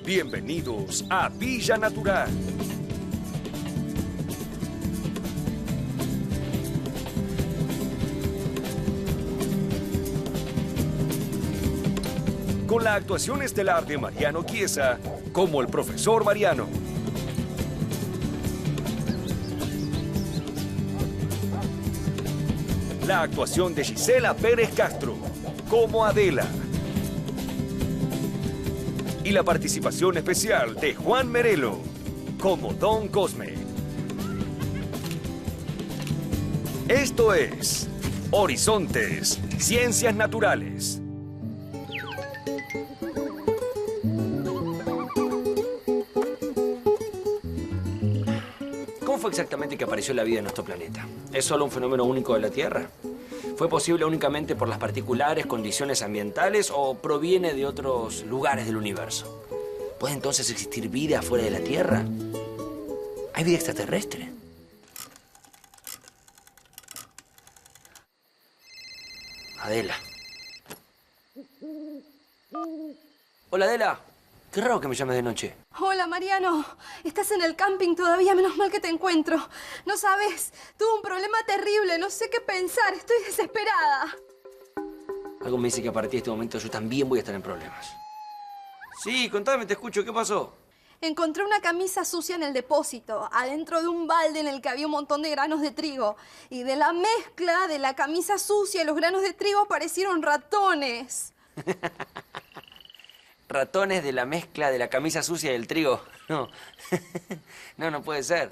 Bienvenidos a Villa Natural. Con la actuación estelar de Mariano Chiesa como el profesor Mariano. La actuación de Gisela Pérez Castro como Adela. Y la participación especial de Juan Merelo como Don Cosme. Esto es Horizontes, Ciencias Naturales. ¿Cómo fue exactamente que apareció la vida en nuestro planeta? ¿Es solo un fenómeno único de la Tierra? ¿Fue posible únicamente por las particulares condiciones ambientales o proviene de otros lugares del universo? ¿Puede entonces existir vida fuera de la Tierra? ¿Hay vida extraterrestre? Adela. Hola, Adela. Qué raro que me llames de noche. Hola, Mariano. ¿Estás en el camping todavía? Menos mal que te encuentro. No sabes, tuve un problema terrible. No sé qué pensar. Estoy desesperada. Algo me dice que a partir de este momento yo también voy a estar en problemas. Sí, contame, te escucho. ¿Qué pasó? Encontré una camisa sucia en el depósito, adentro de un balde en el que había un montón de granos de trigo. Y de la mezcla de la camisa sucia y los granos de trigo aparecieron ratones. Ratones de la mezcla de la camisa sucia y el trigo. No, no puede ser.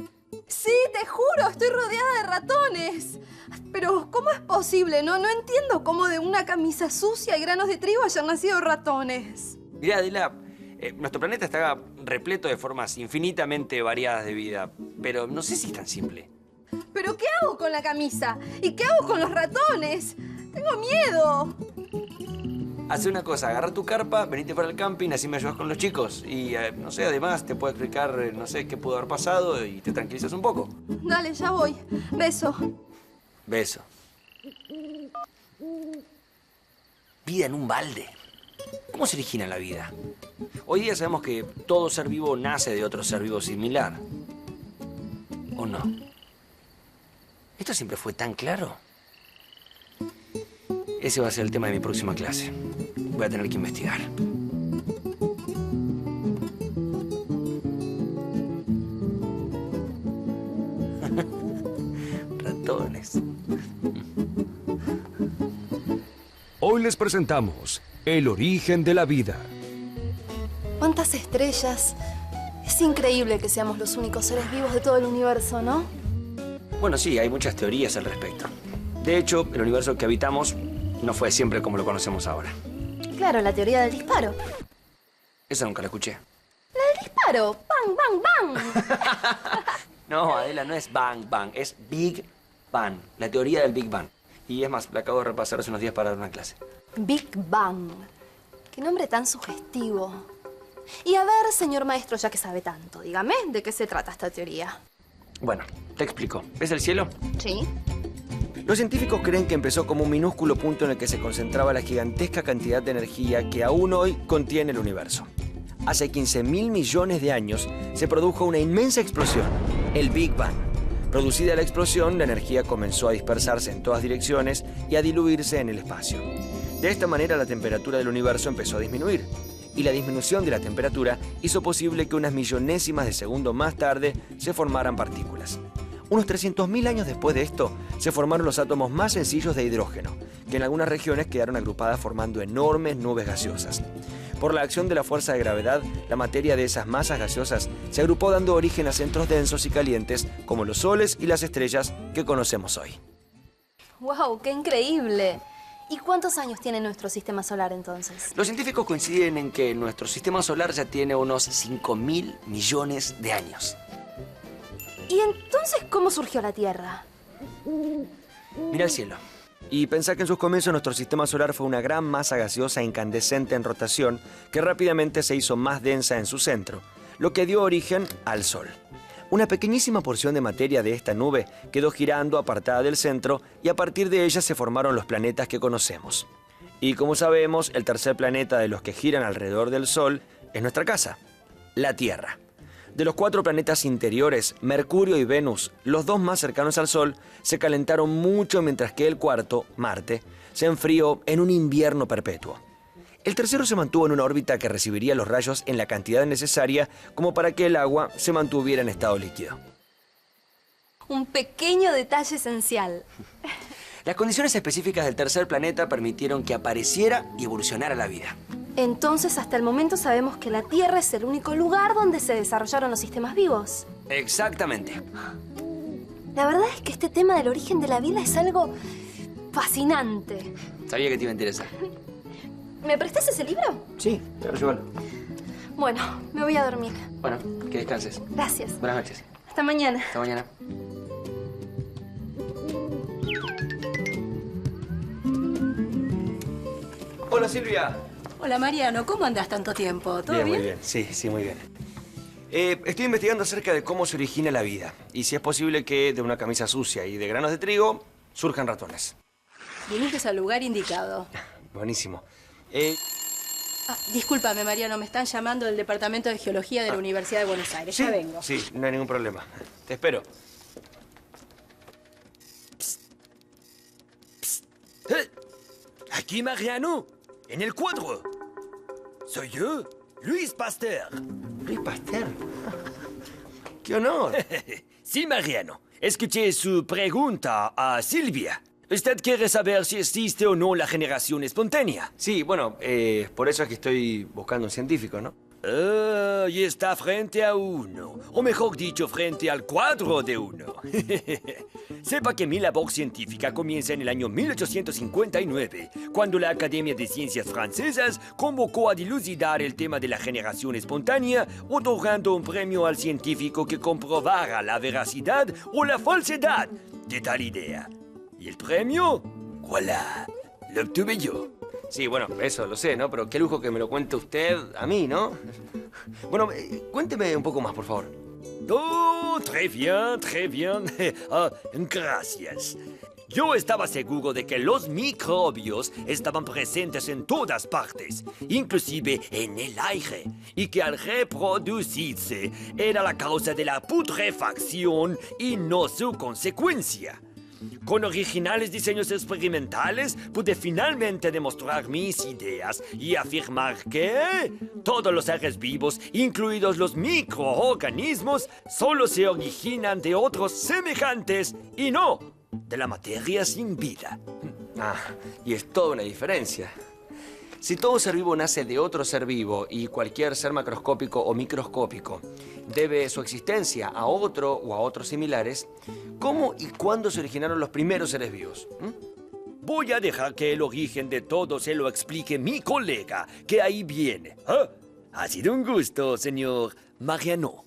Sí, te juro, estoy rodeada de ratones. Pero, ¿cómo es posible? No entiendo cómo de una camisa sucia y granos de trigo hayan nacido ratones. Mirá, Adela, nuestro planeta está repleto de formas infinitamente variadas de vida, pero no sé si es tan simple. ¿Pero qué hago con la camisa? ¿Y qué hago con los ratones? Tengo miedo. Haz una cosa, agarra tu carpa, venite para el camping, así me ayudas con los chicos. Y, no sé, además te puedo explicar, no sé, qué pudo haber pasado y te tranquilizas un poco. Dale, ya voy. Beso. Beso. Vida en un balde. ¿Cómo se origina la vida? Hoy día sabemos que todo ser vivo nace de otro ser vivo similar. ¿O no? ¿Esto siempre fue tan claro? Ese va a ser el tema de mi próxima clase. Voy a tener que investigar. Ratones. Hoy les presentamos el origen de la vida. ¿Cuántas estrellas? Es increíble que seamos los únicos seres vivos de todo el universo, ¿no? Bueno, sí, hay muchas teorías al respecto. De hecho, el universo que habitamos no fue siempre como lo conocemos ahora. Claro, la teoría del disparo. Esa nunca la escuché. ¡La del disparo! ¡Bang, bang, bang! No, Adela, no es Bang Bang, es Big Bang. La teoría del Big Bang. Y es más, la acabo de repasar hace unos días para dar una clase. Big Bang. Qué nombre tan sugestivo. Y a ver, señor maestro, ya que sabe tanto, dígame, ¿de qué se trata esta teoría? Bueno, te explico. ¿Ves el cielo? Sí. Los científicos creen que empezó como un minúsculo punto en el que se concentraba la gigantesca cantidad de energía que aún hoy contiene el universo. Hace 15.000 millones de años se produjo una inmensa explosión, el Big Bang. Producida la explosión, la energía comenzó a dispersarse en todas direcciones y a diluirse en el espacio. De esta manera la temperatura del universo empezó a disminuir. Y la disminución de la temperatura hizo posible que unas millonésimas de segundo más tarde se formaran partículas. Unos 300.000 años después de esto, se formaron los átomos más sencillos de hidrógeno, que en algunas regiones quedaron agrupadas formando enormes nubes gaseosas. Por la acción de la fuerza de gravedad, la materia de esas masas gaseosas se agrupó dando origen a centros densos y calientes como los soles y las estrellas que conocemos hoy. ¡Wow! ¡Qué increíble! ¿Y cuántos años tiene nuestro sistema solar entonces? Los científicos coinciden en que nuestro sistema solar ya tiene unos 5.000 millones de años. ¿Y entonces cómo surgió la Tierra? Mira el cielo. Y pensá que en sus comienzos nuestro sistema solar fue una gran masa gaseosa incandescente en rotación que rápidamente se hizo más densa en su centro, lo que dio origen al Sol. Una pequeñísima porción de materia de esta nube quedó girando apartada del centro y a partir de ella se formaron los planetas que conocemos. Y como sabemos, el tercer planeta de los que giran alrededor del Sol es nuestra casa, la Tierra. De los 4 planetas interiores, Mercurio y Venus, los 2 más cercanos al Sol, se calentaron mucho mientras que el cuarto, Marte, se enfrió en un invierno perpetuo. El tercero se mantuvo en una órbita que recibiría los rayos en la cantidad necesaria como para que el agua se mantuviera en estado líquido. Un pequeño detalle esencial. Las condiciones específicas del tercer planeta permitieron que apareciera y evolucionara la vida. Entonces, hasta el momento sabemos que la Tierra es el único lugar donde se desarrollaron los sistemas vivos. Exactamente. La verdad es que este tema del origen de la vida es algo fascinante. Sabía que te iba a interesar. ¿Me prestas ese libro? Sí, claro, llévalo. Bueno, me voy a dormir. Bueno, que descanses. Gracias. Buenas noches. Hasta mañana. Hasta mañana. Hola, Silvia. Hola Mariano, ¿cómo andás tanto tiempo? ¿Todo bien? Muy bien. Sí, muy bien. Estoy investigando acerca de cómo se origina la vida y si es posible que de una camisa sucia y de granos de trigo surjan ratones. Viniste al lugar indicado. Buenísimo. Discúlpame Mariano, me están llamando del Departamento de Geología de la Universidad de Buenos Aires. Ya vengo. Sí, no hay ningún problema. Te espero. Aquí Mariano, en el cuadro. Soy yo, Luis Pasteur. Luis Pasteur. ¡Qué honor! Sí, Mariano. Escuché su pregunta a Silvia. Usted quiere saber si existe o no la generación espontánea. Sí, bueno, por eso es que estoy buscando un científico, ¿no? Y está frente a uno, o mejor dicho, frente al cuadro de uno. Sepa que mi labor científica comienza en el año 1859, cuando la Academia de Ciencias Francesas convocó a dilucidar el tema de la generación espontánea, otorgando un premio al científico que comprobara la veracidad o la falsedad de tal idea. ¿Y el premio? ¡Voilà! Lo obtuve yo. Sí, bueno, eso lo sé, ¿no? Pero qué lujo que me lo cuente usted a mí, ¿no? Bueno, cuénteme un poco más, por favor. Oh, très bien, très bien. Gracias. Yo estaba seguro de que los microbios estaban presentes en todas partes, inclusive en el aire, y que al reproducirse era la causa de la putrefacción y no su consecuencia. Con originales diseños experimentales pude finalmente demostrar mis ideas y afirmar que todos los seres vivos, incluidos los microorganismos, solo se originan de otros semejantes y no de la materia sin vida. Ah, y es toda una diferencia. Si todo ser vivo nace de otro ser vivo y cualquier ser macroscópico o microscópico debe su existencia a otro o a otros similares, ¿cómo y cuándo se originaron los primeros seres vivos? Voy a dejar que el origen de todo se lo explique mi colega, que ahí viene. Ha sido un gusto, señor Mariano.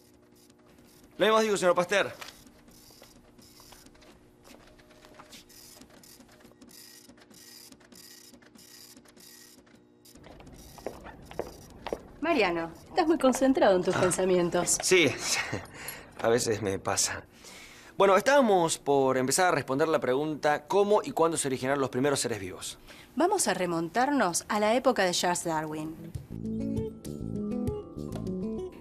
Lo mismo digo, señor Pasteur. Mariano, estás muy concentrado en tus pensamientos. Sí, a veces me pasa. Bueno, estábamos por empezar a responder la pregunta ¿cómo y cuándo se originaron los primeros seres vivos? Vamos a remontarnos a la época de Charles Darwin.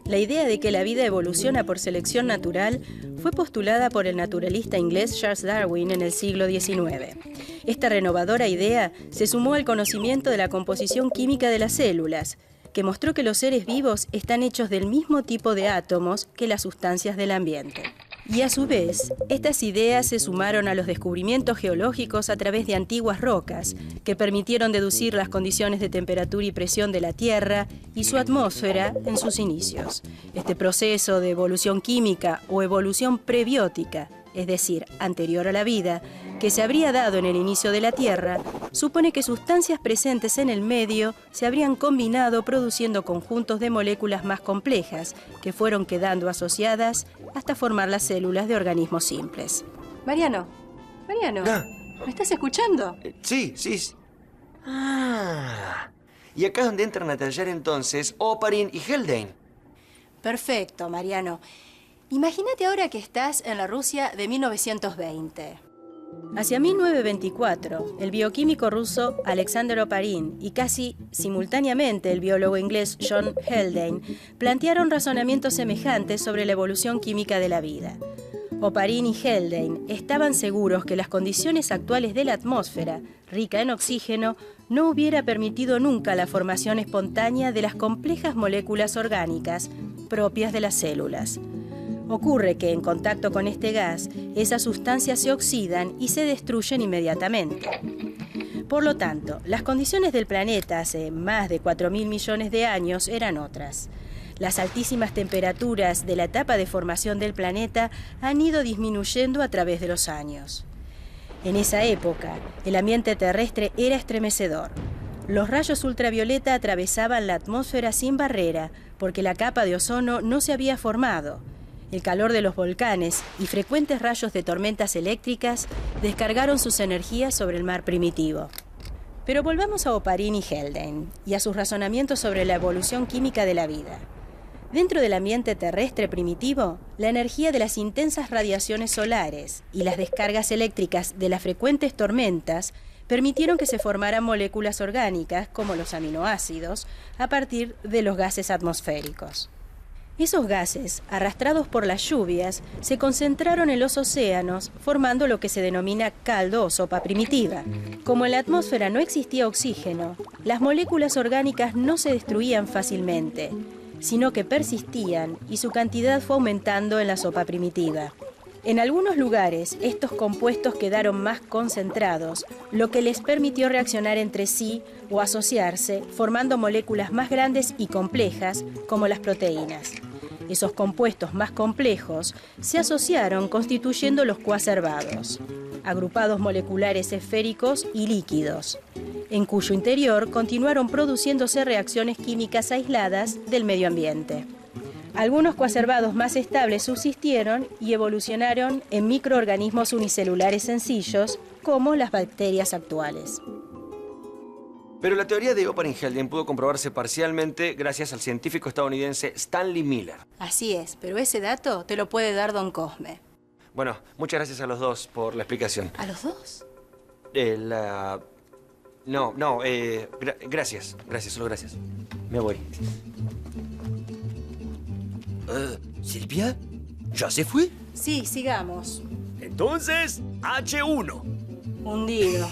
La idea de que la vida evoluciona por selección natural fue postulada por el naturalista inglés Charles Darwin en el siglo XIX. Esta renovadora idea se sumó al conocimiento de la composición química de las células, que mostró que los seres vivos están hechos del mismo tipo de átomos que las sustancias del ambiente. Y a su vez, estas ideas se sumaron a los descubrimientos geológicos a través de antiguas rocas, que permitieron deducir las condiciones de temperatura y presión de la Tierra y su atmósfera en sus inicios. Este proceso de evolución química o evolución prebiótica, es decir, anterior a la vida, que se habría dado en el inicio de la Tierra, supone que sustancias presentes en el medio se habrían combinado produciendo conjuntos de moléculas más complejas que fueron quedando asociadas hasta formar las células de organismos simples. Mariano, ¿me estás escuchando? Sí. Y acá es donde entran a tallar entonces Oparin y Haldane. Perfecto, Mariano. Imagínate ahora que estás en la Rusia de 1920. Hacia 1924, el bioquímico ruso Alexander Oparin y casi simultáneamente el biólogo inglés John Haldane plantearon razonamientos semejantes sobre la evolución química de la vida. Oparin y Haldane estaban seguros que las condiciones actuales de la atmósfera, rica en oxígeno, no hubiera permitido nunca la formación espontánea de las complejas moléculas orgánicas propias de las células. Ocurre que en contacto con este gas, esas sustancias se oxidan y se destruyen inmediatamente. Por lo tanto, las condiciones del planeta hace más de 4.000 millones de años eran otras. Las altísimas temperaturas de la etapa de formación del planeta han ido disminuyendo a través de los años. En esa época, el ambiente terrestre era estremecedor. Los rayos ultravioleta atravesaban la atmósfera sin barrera porque la capa de ozono no se había formado. El calor de los volcanes y frecuentes rayos de tormentas eléctricas descargaron sus energías sobre el mar primitivo. Pero volvamos a Oparin y Haldane y a sus razonamientos sobre la evolución química de la vida. Dentro del ambiente terrestre primitivo, la energía de las intensas radiaciones solares y las descargas eléctricas de las frecuentes tormentas permitieron que se formaran moléculas orgánicas, como los aminoácidos, a partir de los gases atmosféricos. Esos gases, arrastrados por las lluvias, se concentraron en los océanos, formando lo que se denomina caldo o sopa primitiva. Como en la atmósfera no existía oxígeno, las moléculas orgánicas no se destruían fácilmente, sino que persistían y su cantidad fue aumentando en la sopa primitiva. En algunos lugares, estos compuestos quedaron más concentrados, lo que les permitió reaccionar entre sí o asociarse, formando moléculas más grandes y complejas, como las proteínas. Esos compuestos más complejos se asociaron constituyendo los coacervados, agrupados moleculares esféricos y líquidos, en cuyo interior continuaron produciéndose reacciones químicas aisladas del medio ambiente. Algunos coacervados más estables subsistieron y evolucionaron en microorganismos unicelulares sencillos, como las bacterias actuales. Pero la teoría de Oparin y Haldane pudo comprobarse parcialmente gracias al científico estadounidense Stanley Miller. Así es, pero ese dato te lo puede dar don Cosme. Bueno, muchas gracias a los dos por la explicación. ¿A los dos? Gracias, solo gracias. Me voy. ¿Silvia? ¿Ya se fue? Sí, sigamos. Entonces, H1. Hundido.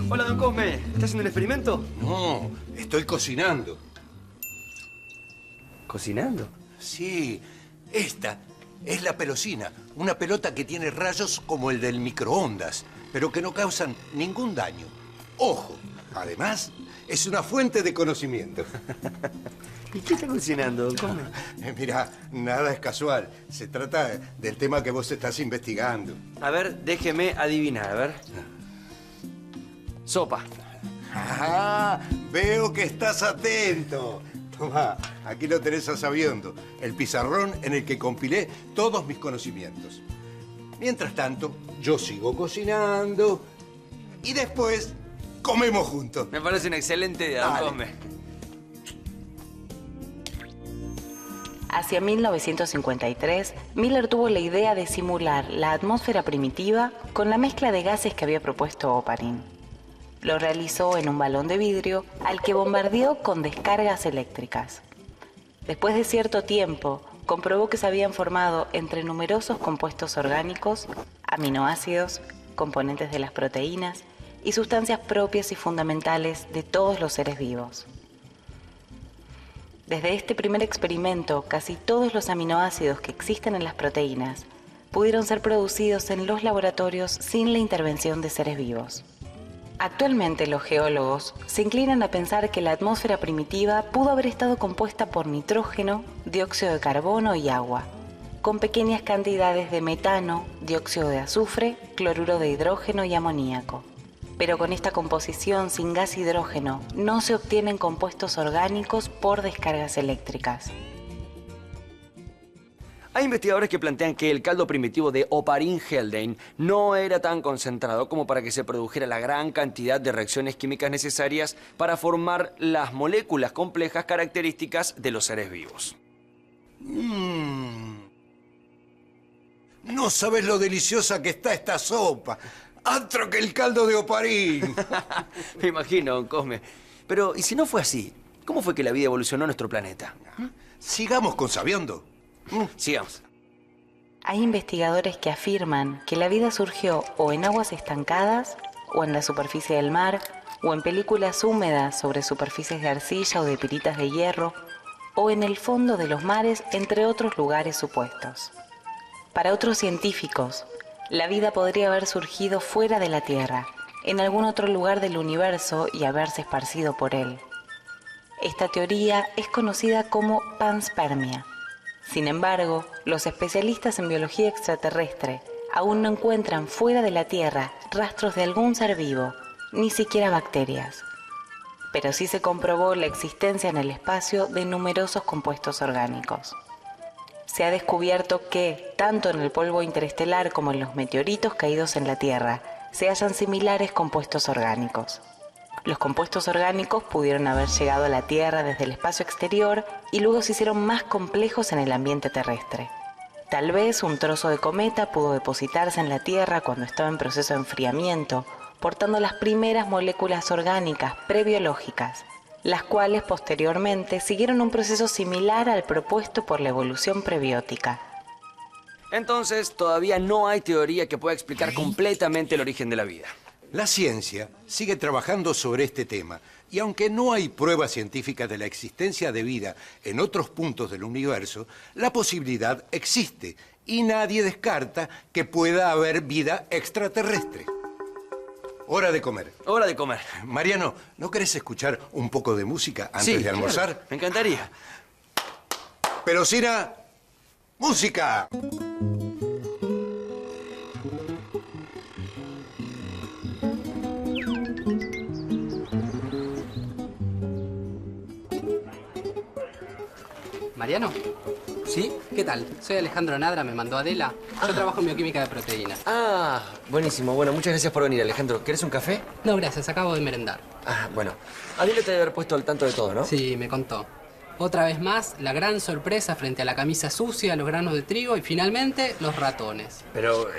Hola, don Cosme. ¿Está haciendo un experimento? No, estoy cocinando. ¿Cocinando? Sí, esta es la pelosina. Una pelota que tiene rayos como el del microondas, pero que no causan ningún daño. ¡Ojo! Además, es una fuente de conocimiento. ¿Y qué está cocinando, don Cosme? Mira, nada es casual. Se trata del tema que vos estás investigando. A ver, déjeme adivinar, a ver. Sopa. Ah, veo que estás atento. Tomá, aquí lo tenés a sabiendo. El pizarrón en el que compilé todos mis conocimientos. Mientras tanto, yo sigo cocinando y después comemos juntos. Me parece una excelente idea, don Cosme. Hacia 1953, Miller tuvo la idea de simular la atmósfera primitiva con la mezcla de gases que había propuesto Oparin. Lo realizó en un balón de vidrio al que bombardeó con descargas eléctricas. Después de cierto tiempo, comprobó que se habían formado entre numerosos compuestos orgánicos, aminoácidos, componentes de las proteínas y sustancias propias y fundamentales de todos los seres vivos. Desde este primer experimento, casi todos los aminoácidos que existen en las proteínas pudieron ser producidos en los laboratorios sin la intervención de seres vivos. Actualmente los geólogos se inclinan a pensar que la atmósfera primitiva pudo haber estado compuesta por nitrógeno, dióxido de carbono y agua, con pequeñas cantidades de metano, dióxido de azufre, cloruro de hidrógeno y amoníaco. Pero con esta composición sin gas hidrógeno no se obtienen compuestos orgánicos por descargas eléctricas. Hay investigadores que plantean que el caldo primitivo de Oparin y Haldane no era tan concentrado como para que se produjera la gran cantidad de reacciones químicas necesarias para formar las moléculas complejas características de los seres vivos. No sabes lo deliciosa que está esta sopa. ¡Antro que el caldo de oparín! Me imagino, don Cosme. Pero, ¿y si no fue así? ¿Cómo fue que la vida evolucionó en nuestro planeta? Sigamos consabiando. Sigamos. Hay investigadores que afirman que la vida surgió o en aguas estancadas, o en la superficie del mar, o en películas húmedas sobre superficies de arcilla o de piritas de hierro, o en el fondo de los mares, entre otros lugares supuestos. Para otros científicos, la vida podría haber surgido fuera de la Tierra, en algún otro lugar del universo y haberse esparcido por él. Esta teoría es conocida como panspermia. Sin embargo, los especialistas en biología extraterrestre aún no encuentran fuera de la Tierra rastros de algún ser vivo, ni siquiera bacterias. Pero sí se comprobó la existencia en el espacio de numerosos compuestos orgánicos. Se ha descubierto que, tanto en el polvo interestelar como en los meteoritos caídos en la Tierra, se hallan similares compuestos orgánicos. Los compuestos orgánicos pudieron haber llegado a la Tierra desde el espacio exterior y luego se hicieron más complejos en el ambiente terrestre. Tal vez un trozo de cometa pudo depositarse en la Tierra cuando estaba en proceso de enfriamiento, portando las primeras moléculas orgánicas prebiológicas, las cuales posteriormente siguieron un proceso similar al propuesto por la evolución prebiótica. Entonces, todavía no hay teoría que pueda explicar completamente el origen de la vida. La ciencia sigue trabajando sobre este tema y aunque no hay pruebas científicas de la existencia de vida en otros puntos del universo, la posibilidad existe y nadie descarta que pueda haber vida extraterrestre. Hora de comer. Hora de comer. Mariano, ¿no querés escuchar un poco de música antes de almorzar? Claro, me encantaría. Pelosina, música. ¿Mariano? ¿Sí? ¿Qué tal? Soy Alejandro Nadra, me mandó Adela. Yo trabajo en bioquímica de proteínas. Ah, buenísimo. Bueno, muchas gracias por venir, Alejandro. ¿Quieres un café? No, gracias, acabo de merendar. Ah, bueno. Adela te debe haber puesto al tanto de todo, ¿no? Sí, me contó. Otra vez más, la gran sorpresa frente a la camisa sucia, los granos de trigo y finalmente los ratones. Pero,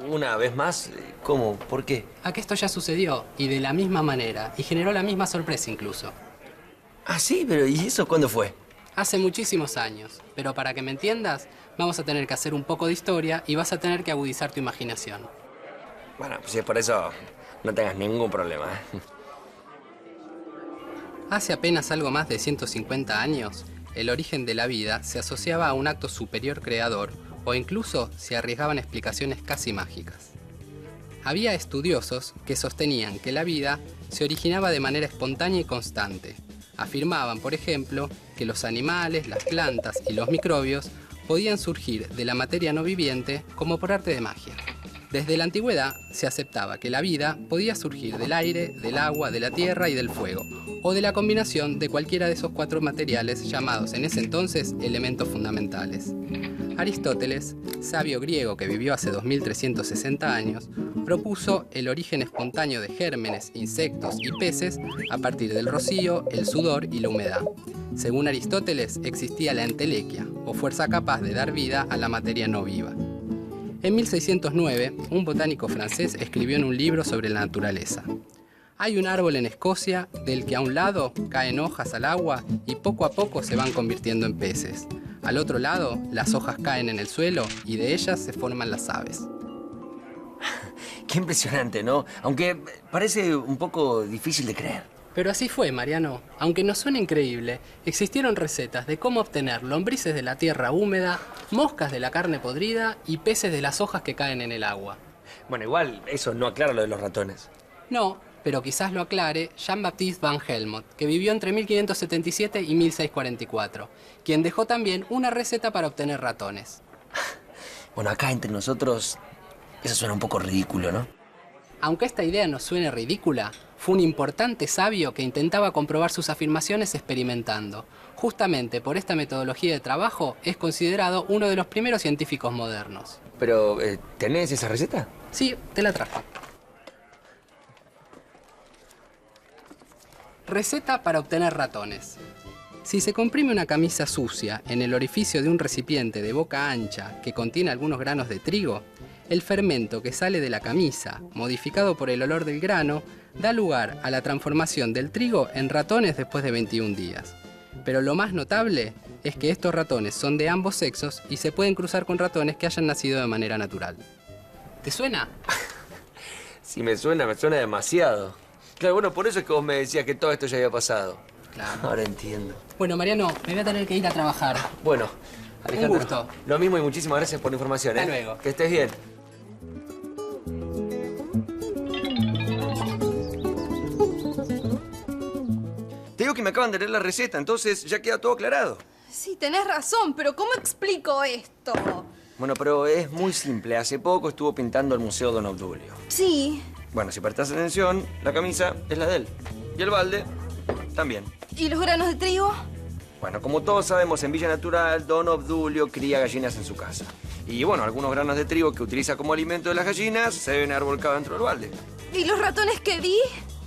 una vez más, ¿cómo? ¿Por qué? A que esto ya sucedió, y de la misma manera, y generó la misma sorpresa incluso. Ah, sí, pero ¿y eso cuándo fue? Hace muchísimos años, pero para que me entiendas, vamos a tener que hacer un poco de historia y vas a tener que agudizar tu imaginación. Bueno, pues si es por eso, no tengas ningún problema. Hace apenas algo más de 150 años, el origen de la vida se asociaba a un acto superior creador o incluso se arriesgaban explicaciones casi mágicas. Había estudiosos que sostenían que la vida se originaba de manera espontánea y constante. Afirmaban, por ejemplo, que los animales, las plantas y los microbios podían surgir de la materia no viviente como por arte de magia. Desde la antigüedad se aceptaba que la vida podía surgir del aire, del agua, de la tierra y del fuego, o de la combinación de cualquiera de esos 4 materiales llamados en ese entonces elementos fundamentales. Aristóteles, sabio griego que vivió hace 2360 años, propuso el origen espontáneo de gérmenes, insectos y peces a partir del rocío, el sudor y la humedad. Según Aristóteles, existía la entelequia, o fuerza capaz de dar vida a la materia no viva. En 1609, un botánico francés escribió en un libro sobre la naturaleza. Hay un árbol en Escocia del que a un lado caen hojas al agua y poco a poco se van convirtiendo en peces. Al otro lado, las hojas caen en el suelo y de ellas se forman las aves. Qué impresionante, ¿no? Aunque parece un poco difícil de creer. Pero así fue, Mariano. Aunque nos suene increíble, existieron recetas de cómo obtener lombrices de la tierra húmeda, moscas de la carne podrida y peces de las hojas que caen en el agua. Bueno, igual eso no aclara lo de los ratones. No, pero quizás lo aclare Jean-Baptiste Van Helmont, que vivió entre 1577 y 1644, quien dejó también una receta para obtener ratones. Bueno, acá entre nosotros, eso suena un poco ridículo, ¿no? Aunque esta idea nos suene ridícula, fue un importante sabio que intentaba comprobar sus afirmaciones experimentando. Justamente por esta metodología de trabajo es considerado uno de los primeros científicos modernos. Pero, ¿tenés esa receta? Sí, te la traje. Receta para obtener ratones. Si se comprime una camisa sucia en el orificio de un recipiente de boca ancha que contiene algunos granos de trigo, el fermento que sale de la camisa, modificado por el olor del grano, da lugar a la transformación del trigo en ratones después de 21 días. Pero lo más notable es que estos ratones son de ambos sexos y se pueden cruzar con ratones que hayan nacido de manera natural. ¿Te suena? Si me suena demasiado. Claro, bueno, por eso es que vos me decías que todo esto ya había pasado. Claro. Ahora entiendo. Bueno, Mariano, me voy a tener que ir a trabajar. Bueno, Alejandro, Un gusto. Lo mismo y muchísimas gracias por la información. Hasta luego. Que estés bien. Te digo que me acaban de leer la receta, entonces ya queda todo aclarado. Sí, tenés razón, pero ¿cómo explico esto? Bueno, pero es muy simple. Hace poco estuvo pintando el Museo Don Obdulio. Sí. Bueno, si prestás atención, la camisa es la de él. Y el balde también. ¿Y los granos de trigo? Bueno, como todos sabemos, en Villa Natural, Don Obdulio cría gallinas en su casa. Y bueno, algunos granos de trigo que utiliza como alimento de las gallinas se deben haber volcado dentro del balde. ¿Y los ratones que vi?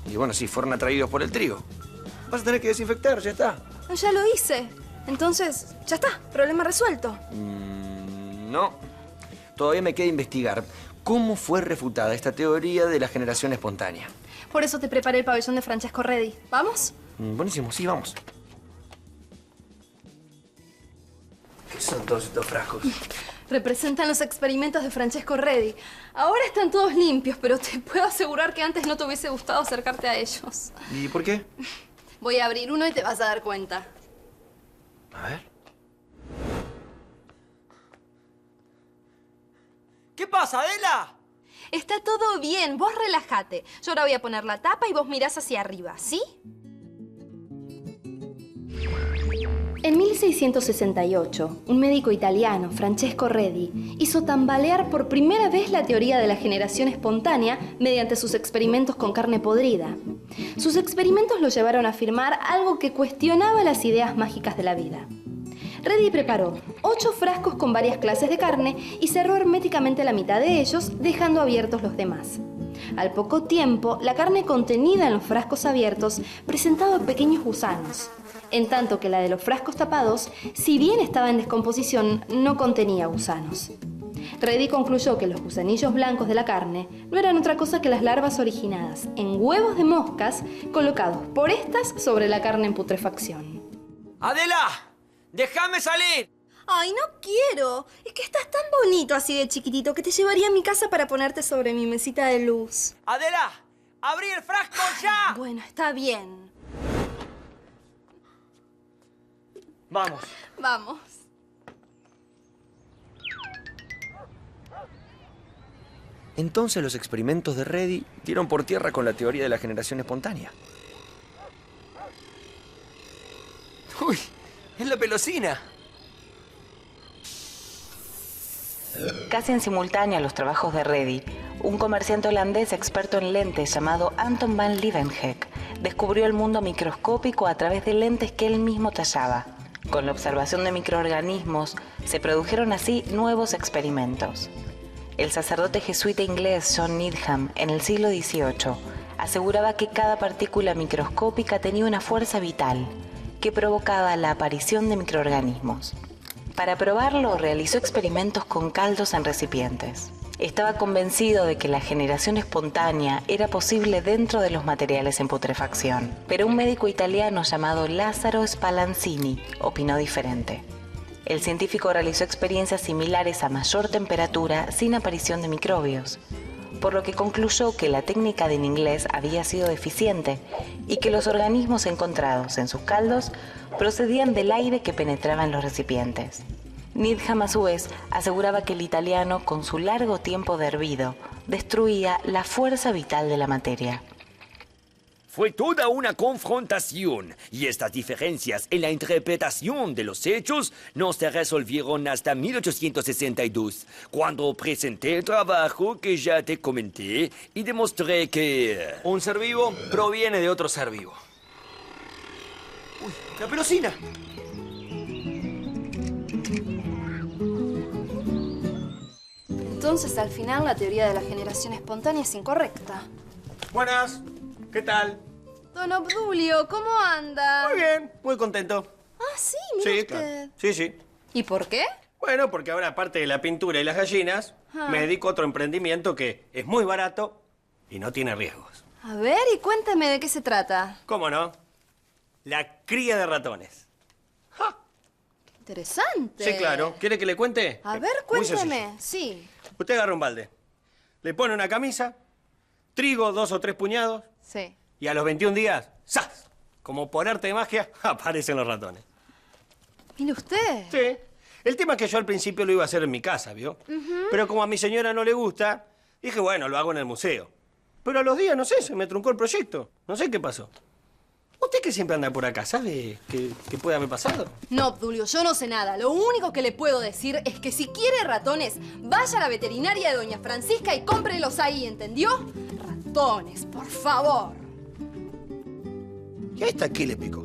Y bueno, sí, fueron atraídos por el trigo. Vas a tener que desinfectar, ya está. Ya lo hice. Entonces, ya está. Problema resuelto. No. Todavía me queda investigar cómo fue refutada esta teoría de la generación espontánea. Por eso te preparé el pabellón de Francesco Redi. ¿Vamos? Buenísimo, sí, vamos. ¿Qué son todos estos frascos? Representan los experimentos de Francesco Redi. Ahora están todos limpios, pero te puedo asegurar que antes no te hubiese gustado acercarte a ellos. ¿Y por qué? Voy a abrir uno y te vas a dar cuenta. A ver. ¿Qué pasa, Adela? Está todo bien, vos relájate. Yo ahora voy a poner la tapa y vos mirás hacia arriba, ¿sí? En 1668, un médico italiano, Francesco Redi, hizo tambalear por primera vez la teoría de la generación espontánea mediante sus experimentos con carne podrida. Sus experimentos lo llevaron a afirmar algo que cuestionaba las ideas mágicas de la vida. Redi preparó 8 frascos con varias clases de carne y cerró herméticamente la mitad de ellos, dejando abiertos los demás. Al poco tiempo, la carne contenida en los frascos abiertos presentaba pequeños gusanos, en tanto que la de los frascos tapados, si bien estaba en descomposición, no contenía gusanos. Redi concluyó que los gusanillos blancos de la carne no eran otra cosa que las larvas originadas en huevos de moscas colocados por estas sobre la carne en putrefacción. ¡Adela! ¡Déjame salir! Ay, no quiero. Es que estás tan bonito así de chiquitito que te llevaría a mi casa para ponerte sobre mi mesita de luz. ¡Adela! ¡Abrí el frasco ya! Bueno, está bien. Vamos. Vamos. Entonces los experimentos de Redi dieron por tierra con la teoría de la generación espontánea. ¡Uy! ¡Es la pelocina! Casi en simultáneo a los trabajos de Redi, un comerciante holandés experto en lentes llamado Anton van Leeuwenhoek descubrió el mundo microscópico a través de lentes que él mismo tallaba. Con la observación de microorganismos, se produjeron así nuevos experimentos. El sacerdote jesuita inglés John Needham, en el siglo XVIII, aseguraba que cada partícula microscópica tenía una fuerza vital que provocaba la aparición de microorganismos. Para probarlo, realizó experimentos con caldos en recipientes. Estaba convencido de que la generación espontánea era posible dentro de los materiales en putrefacción, pero un médico italiano llamado Lazzaro Spallanzini opinó diferente. El científico realizó experiencias similares a mayor temperatura sin aparición de microbios, por lo que concluyó que la técnica de en inglés había sido deficiente y que los organismos encontrados en sus caldos procedían del aire que penetraba en los recipientes. Needham, a su vez, aseguraba que el italiano, con su largo tiempo de hervido, destruía la fuerza vital de la materia. Fue toda una confrontación y estas diferencias en la interpretación de los hechos no se resolvieron hasta 1862, cuando presenté el trabajo que ya te comenté y demostré que... Un ser vivo proviene de otro ser vivo. ¡Uy! ¡La pelocina! Entonces, al final, la teoría de la generación espontánea es incorrecta. Buenas. ¿Qué tal? Don Obdulio, ¿cómo anda? Muy bien, muy contento. sí, mire Sí, usted. claro. Sí, sí. ¿Y por qué? Bueno, porque ahora, aparte de la pintura y las gallinas, me dedico a otro emprendimiento que es muy barato y no tiene riesgos. A ver, y cuéntame de qué se trata. ¿Cómo no? La cría de ratones. Interesante. Sí, claro. ¿Quiere que le cuente? A ver, Muy sencillo. cuénteme. Sí. Usted agarra un balde, le pone una camisa, trigo 2 o 3 puñados, Sí. y a los 21 días, ¡zas! Como por arte de magia, aparecen los ratones. Mire usted. Sí. El tema es que yo al principio lo iba a hacer en mi casa, ¿vio? Pero como a mi señora no le gusta, dije, bueno, lo hago en el museo. Pero a los días, no sé, se me truncó el proyecto. No sé qué pasó. Usted que siempre anda por acá, ¿sabe qué puede haber pasado? No, Obdulio, yo no sé nada. Lo único que le puedo decir es que si quiere ratones, vaya a la veterinaria de Doña Francisca y cómprelos ahí, ¿entendió? Ratones, por favor. ¿Y a esta qué le picó?